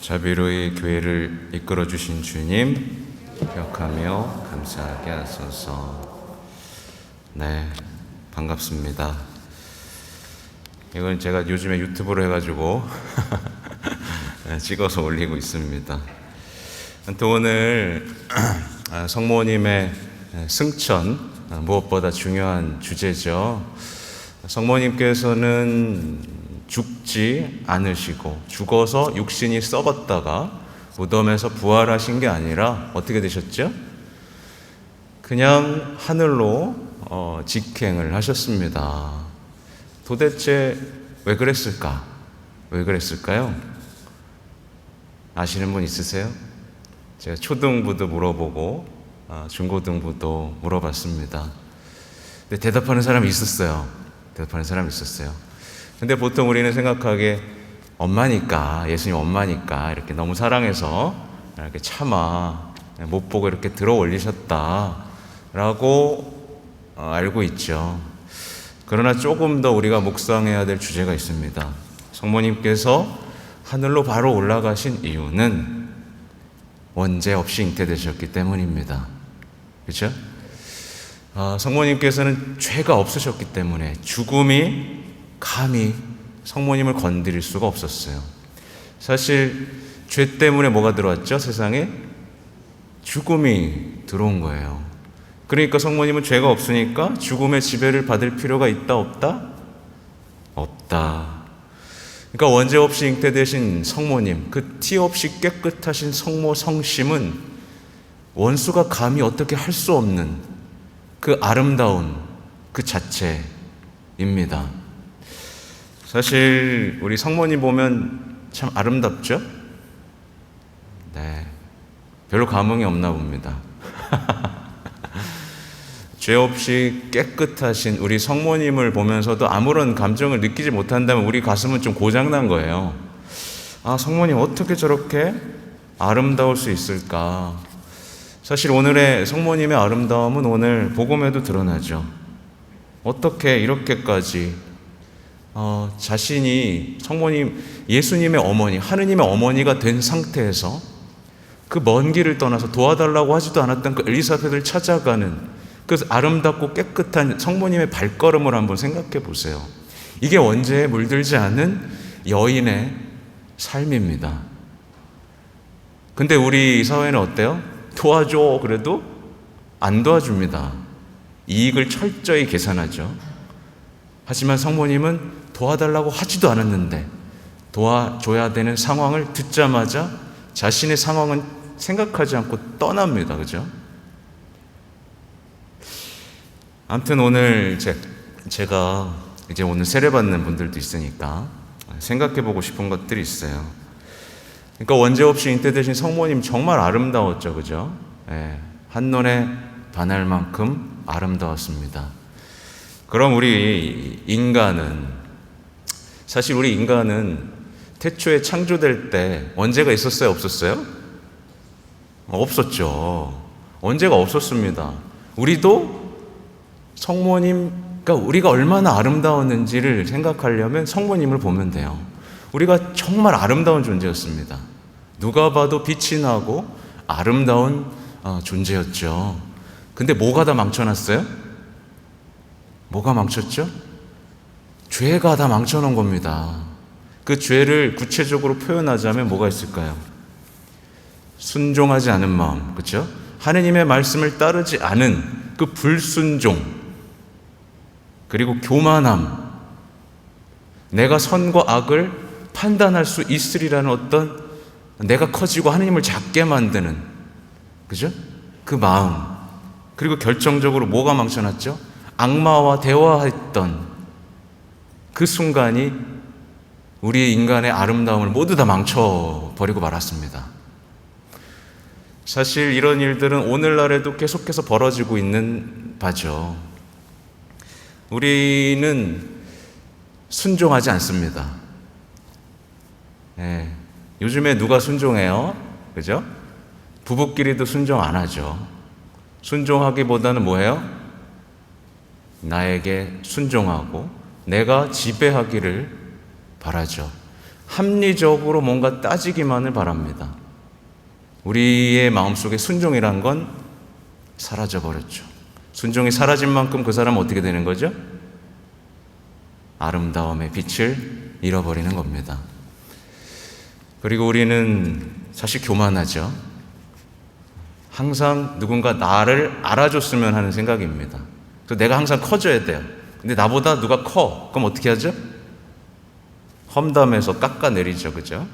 자비로이 교회를 이끌어 주신 주님 기억하며 감사하게 하소서. 네, 반갑습니다. 이건 제가 요즘에 유튜브로 해가지고 찍어서 올리고 있습니다. 또 오늘 성모님의 승천, 무엇보다 중요한 주제죠. 성모님께서는 죽지 않으시고 죽어서 육신이 썩었다가 무덤에서 부활하신 게 아니라 어떻게 되셨죠? 그냥 하늘로 직행을 하셨습니다. 도대체 왜 그랬을까? 왜 그랬을까요? 아시는 분 있으세요? 제가 초등부도 물어보고 중고등부도 물어봤습니다. 근데 대답하는 사람이 있었어요. 근데 보통 우리는 생각하기에 엄마니까, 예수님 엄마니까 이렇게 너무 사랑해서 이렇게 차마 못 보고 이렇게 들어 올리셨다라고 알고 있죠. 그러나 조금 더 우리가 묵상해야 될 주제가 있습니다. 성모님께서 하늘로 바로 올라가신 이유는 원죄 없이 잉태되셨기 때문입니다. 그렇죠? 성모님께서는 죄가 없으셨기 때문에 죽음이 감히 성모님을 건드릴 수가 없었어요. 사실 죄 때문에 뭐가 들어왔죠? 세상에 죽음이 들어온 거예요. 그러니까 성모님은 죄가 없으니까 죽음의 지배를 받을 필요가 있다 없다? 없다. 그러니까 원죄 없이 잉태되신 성모님, 그 티 없이 깨끗하신 성모 성심은 원수가 감히 어떻게 할 수 없는 그 아름다운 그 자체입니다. 사실 우리 성모님 보면 참 아름답죠? 네, 별로 감흥이 없나 봅니다. 죄 없이 깨끗하신 우리 성모님을 보면서도 아무런 감정을 느끼지 못한다면 우리 가슴은 좀 고장난 거예요. 성모님 어떻게 저렇게 아름다울 수 있을까? 사실 오늘의 성모님의 아름다움은 오늘 복음에도 드러나죠. 어떻게 이렇게까지 자신이 성모님, 예수님의 어머니, 하느님의 어머니가 된 상태에서 그 먼 길을 떠나서 도와달라고 하지도 않았던 그 엘리사벳을 찾아가는 그 아름답고 깨끗한 성모님의 발걸음을 한번 생각해 보세요. 이게 원죄에 물들지 않은 여인의 삶입니다. 근데 우리 사회는 어때요? 도와줘 그래도 안 도와줍니다. 이익을 철저히 계산하죠. 하지만 성모님은 도와달라고 하지도 않았는데 도와줘야 되는 상황을 듣자마자 자신의 상황은 생각하지 않고 떠납니다. 그죠? 아무튼 오늘 제가 이제 오늘 세례받는 분들도 있으니까 생각해보고 싶은 것들이 있어요. 그러니까 원죄 없이 잉태되신 성모님 정말 아름다웠죠. 그죠? 한눈에 반할 만큼 아름다웠습니다. 그럼 우리 인간은, 사실 우리 인간은 태초에 창조될 때 원죄가 있었어요? 없었어요? 없었죠. 원죄가 없었습니다. 우리도 성모님, 그러니까 우리가 얼마나 아름다웠는지를 생각하려면 성모님을 보면 돼요. 우리가 정말 아름다운 존재였습니다. 누가 봐도 빛이 나고 아름다운 존재였죠. 근데 뭐가 다 망쳐놨어요? 뭐가 망쳤죠? 죄가 다 망쳐놓은 겁니다. 그 죄를 구체적으로 표현하자면 뭐가 있을까요? 순종하지 않은 마음, 그렇죠? 하느님의 말씀을 따르지 않은 그 불순종, 그리고 교만함, 내가 선과 악을 판단할 수 있으리라는 어떤, 내가 커지고 하느님을 작게 만드는, 그죠? 그 마음. 그리고 결정적으로 뭐가 망쳐놨죠? 악마와 대화했던 그 순간이 우리 인간의 아름다움을 모두 다 망쳐버리고 말았습니다. 사실 이런 일들은 오늘날에도 계속해서 벌어지고 있는 바죠. 우리는 순종하지 않습니다. 요즘에 누가 순종해요? 그죠? 부부끼리도 순종 안 하죠. 순종하기보다는 뭐예요? 나에게 순종하고 내가 지배하기를 바라죠. 합리적으로 뭔가 따지기만을 바랍니다. 우리의 마음속에 순종이란 건 사라져버렸죠. 순종이 사라진 만큼 그 사람은 어떻게 되는 거죠? 아름다움의 빛을 잃어버리는 겁니다. 그리고 우리는 사실 교만하죠. 항상 누군가 나를 알아줬으면 하는 생각입니다. 그래서 내가 항상 커져야 돼요. 근데 나보다 누가 커. 그럼 어떻게 하죠? 험담해서 깎아내리죠. 그죠?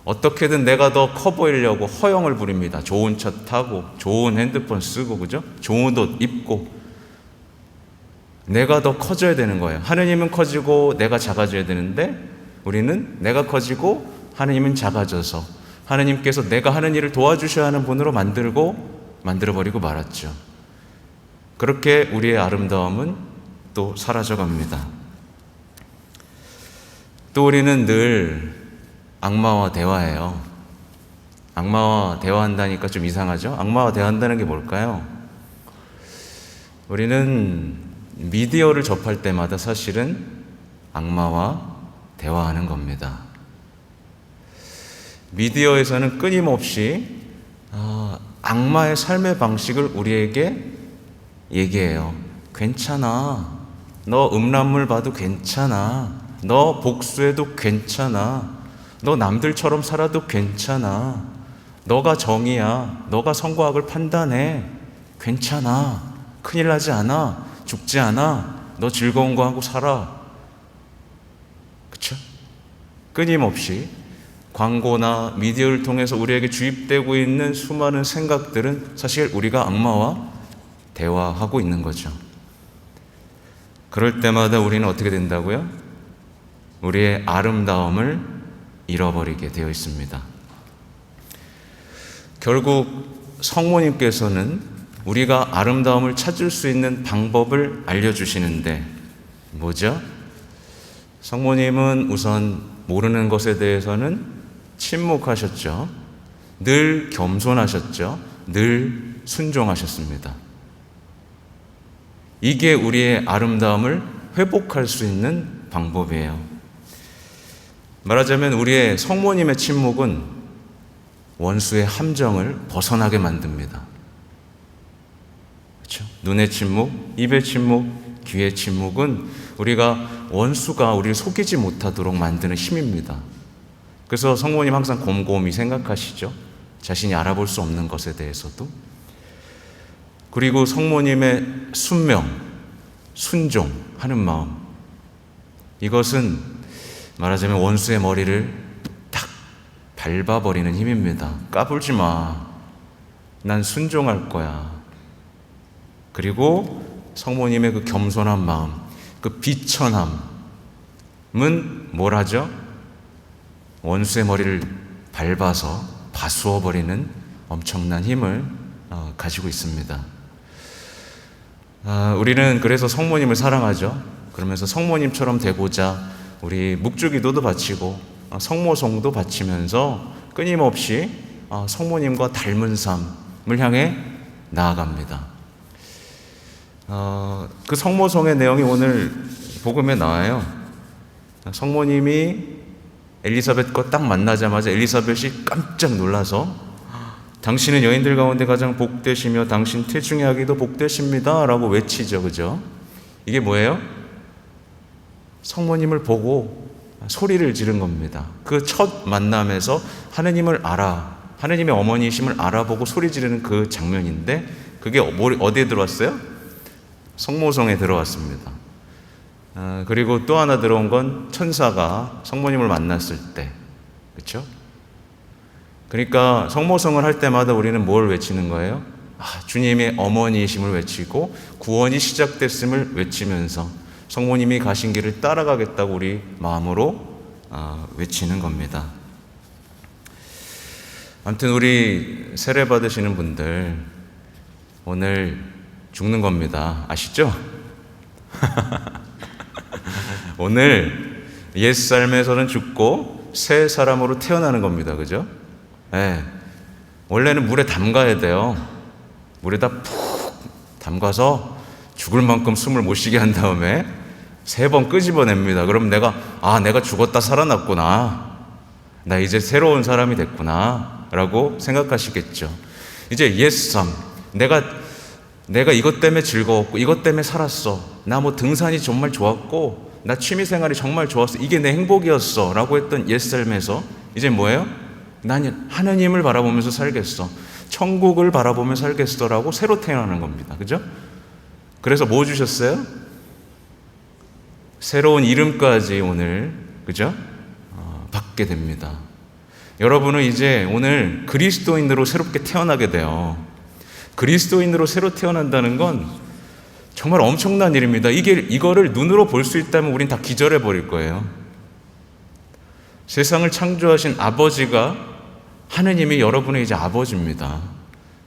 어떻게든 내가 더 커 보이려고 허영을 부립니다. 좋은 차 타고, 좋은 핸드폰 쓰고, 그죠? 좋은 옷 입고. 내가 더 커져야 되는 거예요. 하느님은 커지고 내가 작아져야 되는데 우리는 내가 커지고 하느님은 작아져서 하느님께서 내가 하는 일을 도와주셔야 하는 분으로 만들어버리고 말았죠. 그렇게 우리의 아름다움은 또 사라져갑니다. 또 우리는 늘 악마와 대화해요. 악마와 대화한다니까 좀 이상하죠? 악마와 대화한다는 게 뭘까요? 우리는 미디어를 접할 때마다 사실은 악마와 대화하는 겁니다. 미디어에서는 끊임없이 악마의 삶의 방식을 우리에게 얘기해요. 괜찮아. 너 음란물 봐도 괜찮아. 너 복수해도 괜찮아. 너 남들처럼 살아도 괜찮아. 너가 정의야. 너가 선과 악을 판단해. 괜찮아. 큰일 나지 않아. 죽지 않아. 너 즐거운 거 하고 살아. 그쵸? 끊임없이 광고나 미디어를 통해서 우리에게 주입되고 있는 수많은 생각들은 사실 우리가 악마와 대화하고 있는 거죠. 그럴 때마다 우리는 어떻게 된다고요? 우리의 아름다움을 잃어버리게 되어 있습니다. 결국 성모님께서는 우리가 아름다움을 찾을 수 있는 방법을 알려주시는데 뭐죠? 성모님은 우선 모르는 것에 대해서는 침묵하셨죠. 늘 겸손하셨죠. 늘 순종하셨습니다. 이게 우리의 아름다움을 회복할 수 있는 방법이에요. 말하자면 우리의 성모님의 침묵은 원수의 함정을 벗어나게 만듭니다. 그렇죠? 눈의 침묵, 입의 침묵, 귀의 침묵은 우리가 원수가 우리를 속이지 못하도록 만드는 힘입니다. 그래서 성모님 항상 곰곰이 생각하시죠. 자신이 알아볼 수 없는 것에 대해서도. 그리고 성모님의 순명, 순종하는 마음. 이것은 말하자면 원수의 머리를 딱 밟아버리는 힘입니다. 까불지 마. 난 순종할 거야. 그리고 성모님의 그 겸손한 마음, 그 비천함은 뭘 하죠? 원수의 머리를 밟아서 파수어버리는 엄청난 힘을 가지고 있습니다. 우리는 그래서 성모님을 사랑하죠. 그러면서 성모님처럼 되고자 우리 묵주기도도 바치고 성모송도 바치면서 끊임없이 성모님과 닮은 삶을 향해 나아갑니다. 그 성모송의 내용이 오늘 복음에 나와요. 성모님이 엘리사벳과 딱 만나자마자 엘리사벳이 깜짝 놀라서 당신은 여인들 가운데 가장 복되시며 당신 태중의 아기도 복되십니다 라고 외치죠. 그죠? 이게 뭐예요? 성모님을 보고 소리를 지른 겁니다. 그 첫 만남에서 하느님의 어머니이심을 알아보고 소리 지르는 그 장면인데 그게 어디에 들어왔어요? 성모성에 들어왔습니다. 그리고 또 하나 들어온 건 천사가 성모님을 만났을 때, 그렇죠? 그러니까 성모성을 할 때마다 우리는 뭘 외치는 거예요? 주님의 어머니이심을 외치고 구원이 시작됐음을 외치면서 성모님이 가신 길을 따라가겠다고 우리 마음으로 외치는 겁니다. 아무튼 우리 세례 받으시는 분들 오늘 죽는 겁니다. 아시죠? 오늘 옛 삶에서는 죽고 새 사람으로 태어나는 겁니다. 그죠? 네. 원래는 물에 담가야 돼요. 물에다 푹 담가서 죽을 만큼 숨을 못 쉬게 한 다음에 3번 끄집어냅니다. 그럼 내가 죽었다 살아났구나. 나 이제 새로운 사람이 됐구나. 라고 생각하시겠죠. 이제 옛삶, 내가 이것 때문에 즐거웠고 이것 때문에 살았어. 나 뭐 등산이 정말 좋았고 나 취미생활이 정말 좋았어. 이게 내 행복이었어. 라고 했던 옛삶에서 이제 뭐예요? 난 하느님을 바라보면서 살겠어. 천국을 바라보며 살겠어. 라고 새로 태어나는 겁니다. 그죠? 그래서 뭐 주셨어요? 새로운 이름까지 오늘, 그죠? 받게 됩니다. 여러분은 이제 오늘 그리스도인으로 새롭게 태어나게 돼요. 그리스도인으로 새로 태어난다는 건 정말 엄청난 일입니다. 이거를 눈으로 볼 수 있다면 우린 다 기절해 버릴 거예요. 세상을 창조하신 아버지가 하느님이 여러분의 이제 아버지입니다.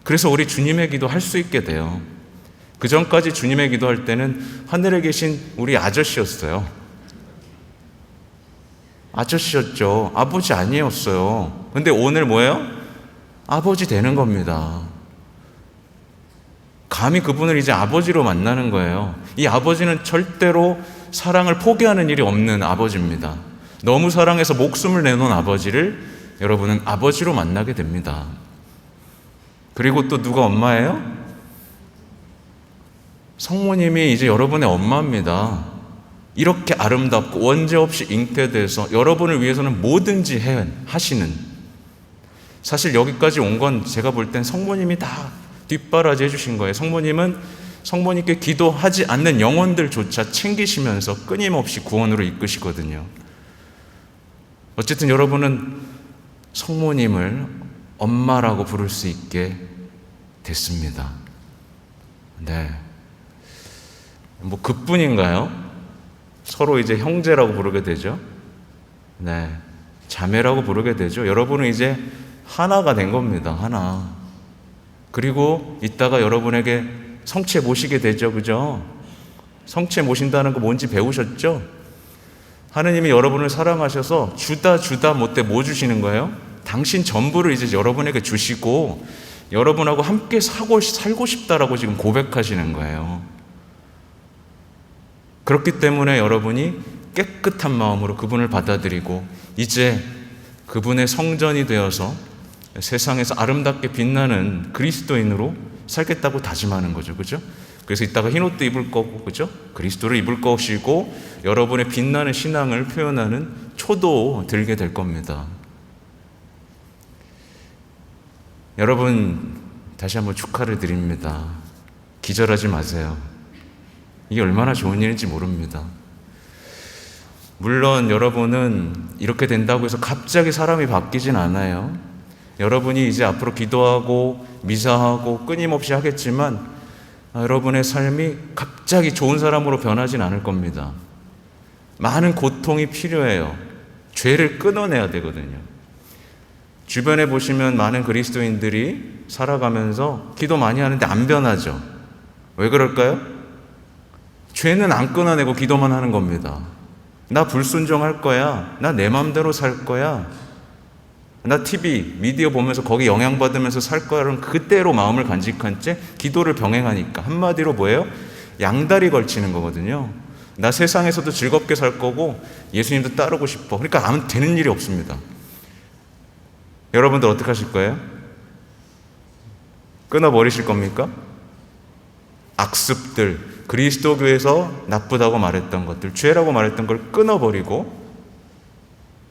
그래서 우리 주님의 기도 할 수 있게 돼요. 그 전까지 주님의 기도할 때는 하늘에 계신 우리 아저씨였어요. 아저씨였죠. 아버지 아니었어요. 근데 오늘 뭐예요? 아버지 되는 겁니다. 감히 그분을 이제 아버지로 만나는 거예요. 이 아버지는 절대로 사랑을 포기하는 일이 없는 아버지입니다. 너무 사랑해서 목숨을 내놓은 아버지를 여러분은 아버지로 만나게 됩니다. 그리고 또 누가 엄마예요? 성모님이 이제 여러분의 엄마입니다. 이렇게 아름답고 원죄 없이 잉태돼서 여러분을 위해서는 뭐든지 하시는, 사실 여기까지 온 건 제가 볼 땐 성모님이 다 뒷바라지 해주신 거예요. 성모님은 성모님께 기도하지 않는 영혼들조차 챙기시면서 끊임없이 구원으로 이끄시거든요. 어쨌든 여러분은 성모님을 엄마라고 부를 수 있게 됐습니다. 네. 뭐 그뿐인가요? 서로 이제 형제라고 부르게 되죠. 네. 자매라고 부르게 되죠. 여러분은 이제 하나가 된 겁니다. 하나. 그리고 이따가 여러분에게 성체 모시게 되죠. 그죠? 성체 모신다는 거 뭔지 배우셨죠? 하느님이 여러분을 사랑하셔서 주다 못해 뭐 주시는 거예요? 당신 전부를 이제 여러분에게 주시고 여러분하고 함께 살고 싶다라고 지금 고백하시는 거예요. 그렇기 때문에 여러분이 깨끗한 마음으로 그분을 받아들이고 이제 그분의 성전이 되어서 세상에서 아름답게 빛나는 그리스도인으로 살겠다고 다짐하는 거죠. 그죠? 그래서 이따가 흰 옷도 입을 거고, 그죠? 그리스도를 입을 것이고 여러분의 빛나는 신앙을 표현하는 초도 들게 될 겁니다. 여러분 다시 한번 축하를 드립니다. 기절하지 마세요. 이게 얼마나 좋은 일인지 모릅니다. 물론 여러분은 이렇게 된다고 해서 갑자기 사람이 바뀌진 않아요. 여러분이 이제 앞으로 기도하고 미사하고 끊임없이 하겠지만 여러분의 삶이 갑자기 좋은 사람으로 변하진 않을 겁니다. 많은 고통이 필요해요. 죄를 끊어내야 되거든요. 주변에 보시면 많은 그리스도인들이 살아가면서 기도 많이 하는데 안 변하죠. 왜 그럴까요? 죄는 안 끊어내고 기도만 하는 겁니다. 나 불순종할 거야. 나 내 맘대로 살 거야. 나 TV, 미디어 보면서 거기 영향받으면서 살 거야. 그럼 그대로 마음을 간직한 채 기도를 병행하니까 한마디로 뭐예요? 양다리 걸치는 거거든요. 나 세상에서도 즐겁게 살 거고 예수님도 따르고 싶어. 그러니까 아무 되는 일이 없습니다. 여러분들 어떻게 하실 거예요? 끊어버리실 겁니까? 악습들, 그리스도교에서 나쁘다고 말했던 것들, 죄라고 말했던 걸 끊어버리고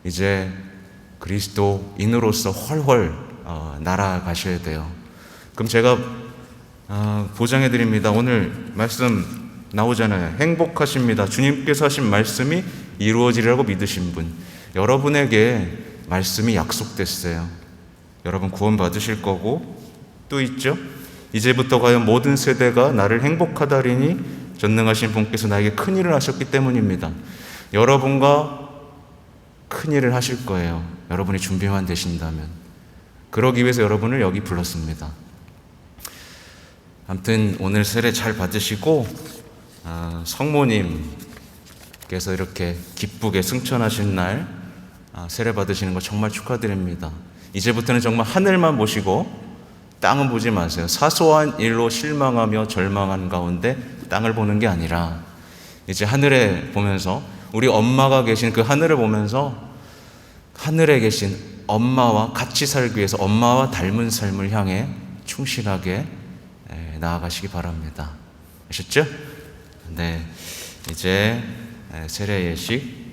이제 그리스도인으로서 훨훨 날아가셔야 돼요. 그럼 제가 보장해 드립니다. 오늘 말씀 나오잖아요. 행복하십니다. 주님께서 하신 말씀이 이루어지리라고 믿으신 분, 여러분에게 말씀이 약속됐어요. 여러분 구원 받으실 거고 또 있죠. 이제부터 과연 모든 세대가 나를 행복하다 하리니 전능하신 분께서 나에게 큰 일을 하셨기 때문입니다. 여러분과 큰 일을 하실 거예요. 여러분이 준비만 되신다면. 그러기 위해서 여러분을 여기 불렀습니다. 아무튼 오늘 세례 잘 받으시고 성모님께서 이렇게 기쁘게 승천하신 날 세례 받으시는 거 정말 축하드립니다. 이제부터는 정말 하늘만 보시고 땅은 보지 마세요. 사소한 일로 실망하며 절망한 가운데 땅을 보는 게 아니라 이제 하늘에 보면서 우리 엄마가 계신 그 하늘을 보면서 하늘에 계신 엄마와 같이 살기 위해서 엄마와 닮은 삶을 향해 충실하게 나아가시기 바랍니다. 아셨죠? 네, 이제 세례 예식